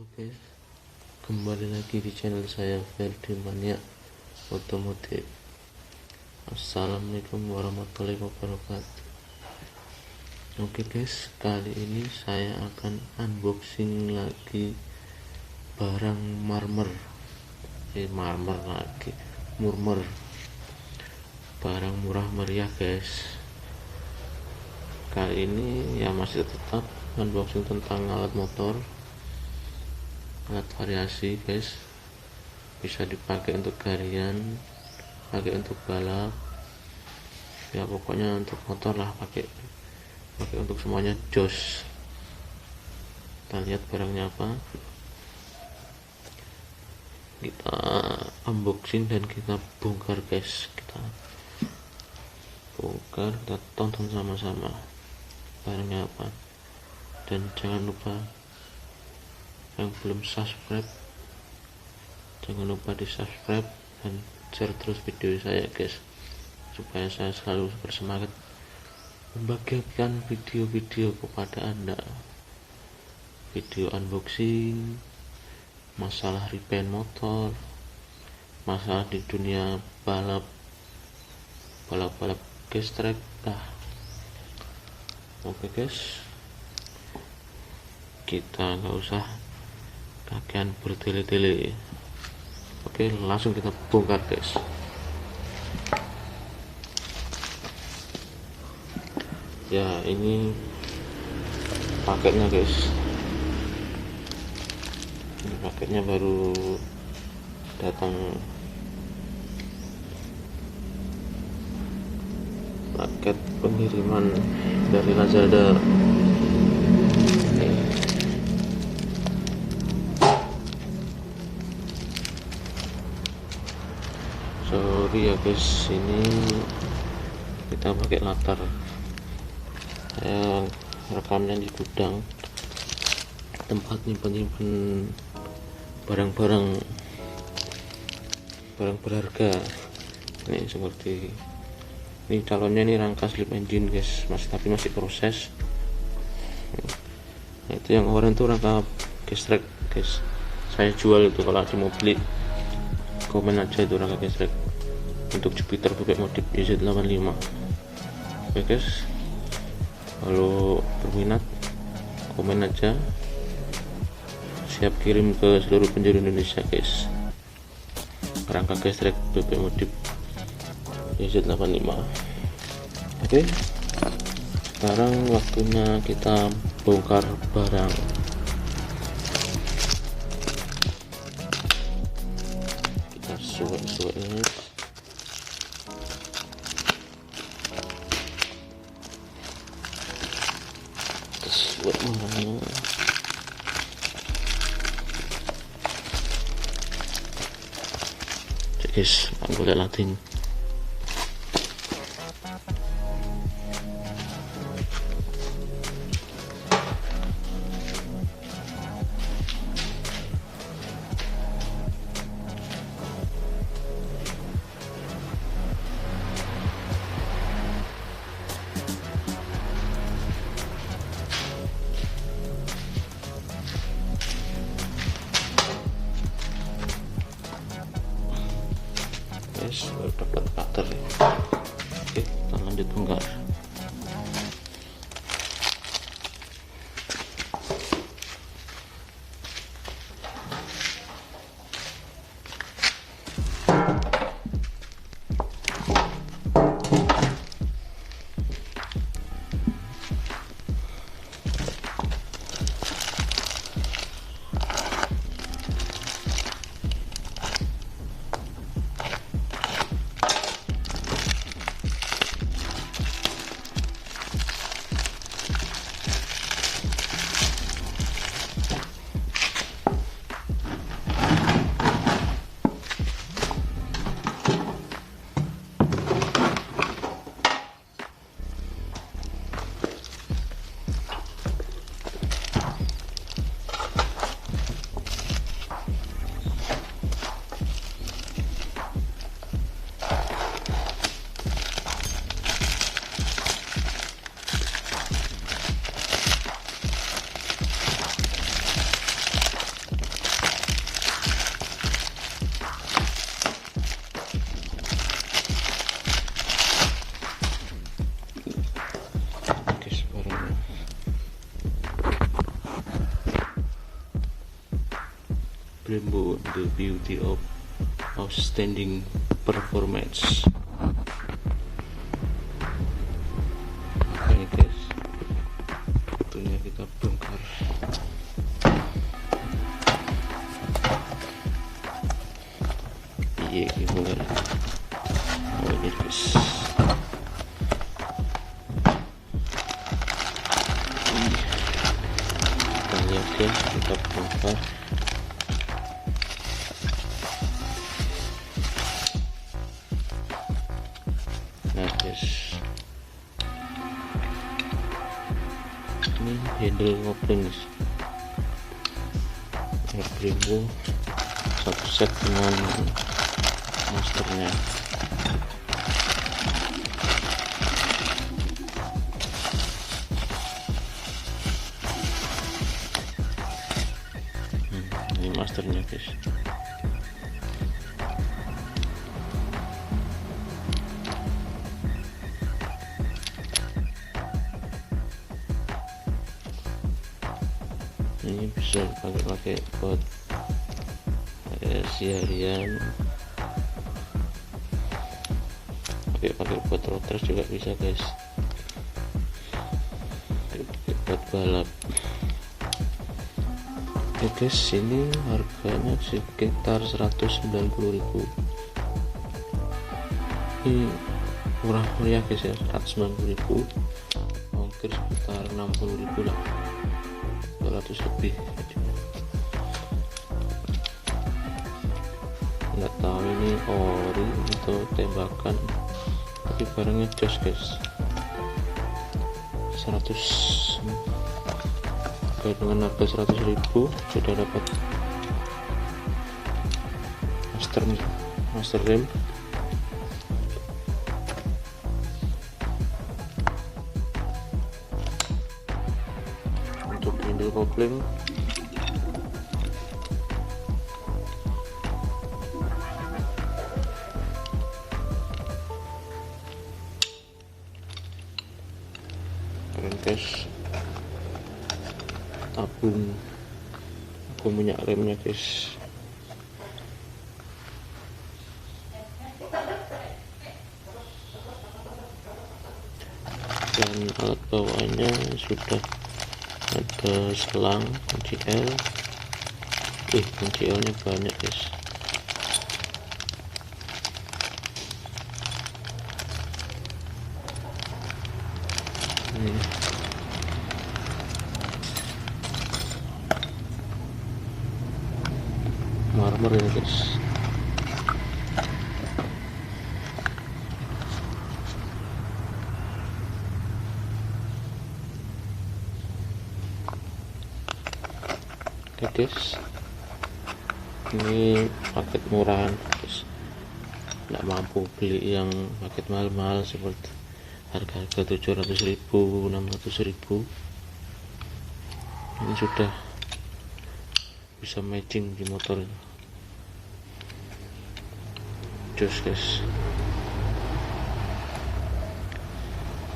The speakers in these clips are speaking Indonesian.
Halo guys, kembali lagi di channel saya Verdi Mania Otomotif. Assalamualaikum warahmatullahi wabarakatuh. Oke guys, kali ini saya akan unboxing lagi barang murmur barang murah meriah guys. Kali ini ya masih tetap unboxing tentang alat motor, alat variasi guys, bisa dipakai untuk garian, pakai untuk balap, ya pokoknya untuk motor lah, pakai untuk semuanya jos. Kita lihat barangnya apa, kita unboxing dan kita bongkar guys, kita bongkar, kita tonton sama-sama barangnya apa. Dan jangan lupa yang belum subscribe, jangan lupa di subscribe dan share terus video saya guys, supaya saya selalu bersemangat membagikan video-video kepada anda, video unboxing, masalah repair motor, masalah di dunia balap gestrek lah. Oke guys, kita nggak usah kakean bertele-tele. Oke, langsung kita bongkar guys. Ya, ini paketnya guys, ini paketnya baru datang, paket pengiriman dari Lazada. Sorry ya guys, ini kita pakai latar, saya rekamnya di gudang, tempat nyimpen barang berharga. Ini seperti ini, calonnya ini rangka slip engine guys, masih proses. Nah, itu yang oranye itu rangka gestrek guys, saya jual itu. Kalau ada mau beli, komen aja itu rangka gestrek untuk Jupiter pakai modif YZ85. Oke guys, kalau berminat komen aja, siap kirim ke seluruh penjuru Indonesia guys, rangka gestrek bebek modif YZ85. Oke, sekarang waktunya kita bongkar barang. Kita suwek ini, kita suwek barangnya. Cek guys, boleh latih. Baru dapat cutter ya. Oke, kita lanjut bongkar. brembo, the beauty of outstanding performance. Oke guys, tentunya kita bongkar. Iya, bongkar. Oh ini guys, kita lihat guys, kita bongkar. Nah guys, ini hendel kopling guys, brembo satu set dengan masternya. Ini masternya guys. Ini bisa pakai buat seharian, pakai buat road juga bisa guys, pakai buat balap. Oke guys, ini harganya sekitar 190.000. ini murah meriah guys ya, 190.000, ongkir sekitar 60.000 lah, 200 lebih. Nggak tahu ini ori atau tembakan, tapi barangnya jos guys. 100 dengan harga 100.000 sudah dapat master rem. Untuk hendel kopling keren guys, tabung minyak remnya guys. Dan alat bawaannya sudah ada selang kunci L. Kunci L nya banyak guys. Marmer ini guys. Oke guys, ini paket murahan guys, nggak mampu beli yang paket mahal-mahal seperti harga-harga 700.000, 600.000. Ini sudah bisa matching di motor. Jos guys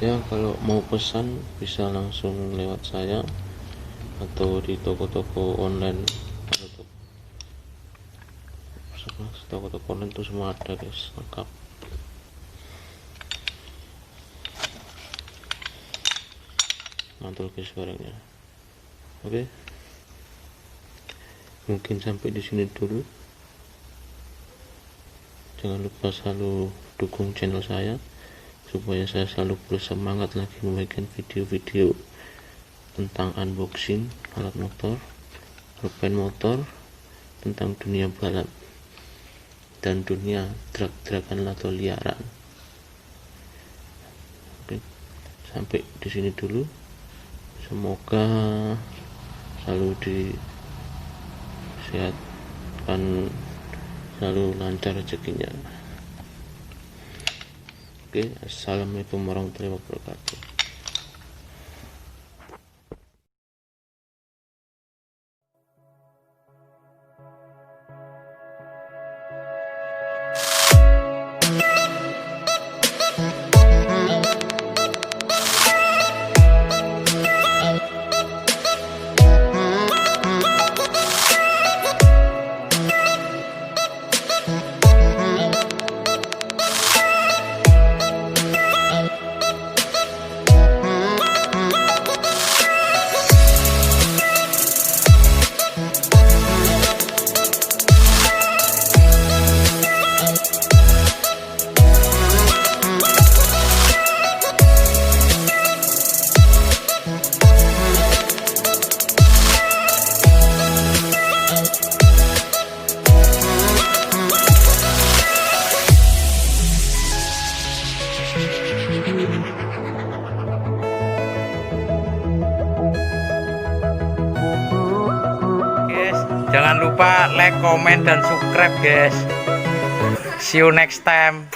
ya, kalau mau pesan bisa langsung lewat saya atau di toko-toko online. Toko-toko online itu semua ada guys, lengkap. Mantul guys barangnya. Oke, mungkin sampai di sini dulu. Jangan lupa selalu dukung channel saya supaya saya selalu bersemangat lagi membuat video-video tentang unboxing alat motor, repair motor, tentang dunia balap dan dunia drag-dragan atau liaran. Oke, sampai di sini dulu. Semoga selalu disehatkan, selalu lancar rezekinya. Oke, assalamualaikum warahmatullahi wabarakatuh. Jangan lupa like, comment, dan subscribe guys. See you next time.